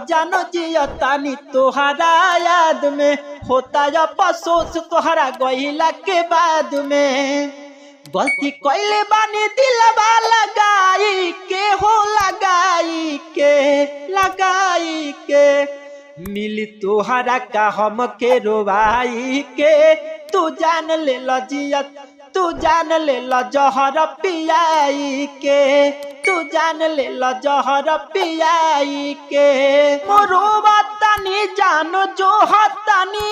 जानो जियतानी तोहरा याद में, होता अफसोस तोहरा गइला के बाद में। गलती कइले बानी दिलवा लगाई के हो, लगाई के मिली तोहरा का हम के रोवाई के। तू जान ले लजियत, तू जान ले जहर पियाई के, तू जान ले जहर पियाई के। मोरोबा तनी जानो जो हतनी,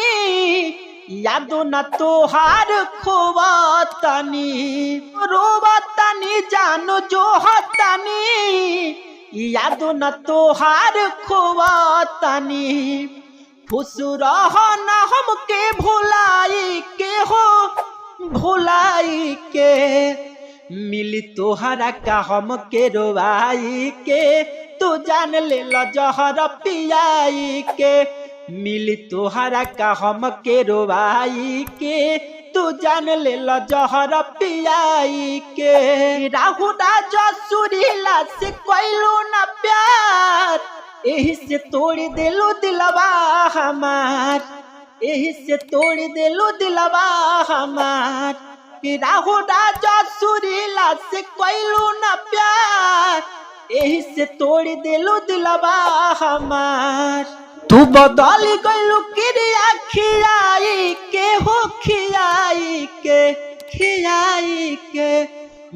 यादो न तोहार खोवा तनी। मोरोबा तनी जानो जो हतनी, यादो न तोहार खोवा तनी। खुश रह न हमके भुलाई के हो, भुलाई के मिली तोहरा का हम के रोवाई के। तू जान ले जहर पियाई के, मिली तोहरा का हम के रोवाई के। तू जान ले जहर पियाई के। राहु राजा सुरीला से कोइलो न प्यार, एही से तोड़ दिलो दिलवा हमार, एही से तोड़ दिलो दिलवा हमार। राहु राजा सुरीला से कोइलो न प्यार, एही से तोड़ दिलो दिलवा हमार। तू बदल गइलू क्रिया खियाई के हो, खियाई के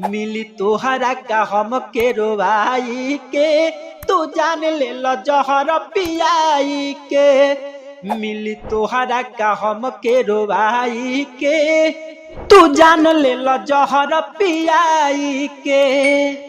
मिली तोहरा का हम के रोवाई के। तू जान ले जहर पियाई के, मिली तोहरा का हम के रोवाई के। तू जान ले जहर पियाई के।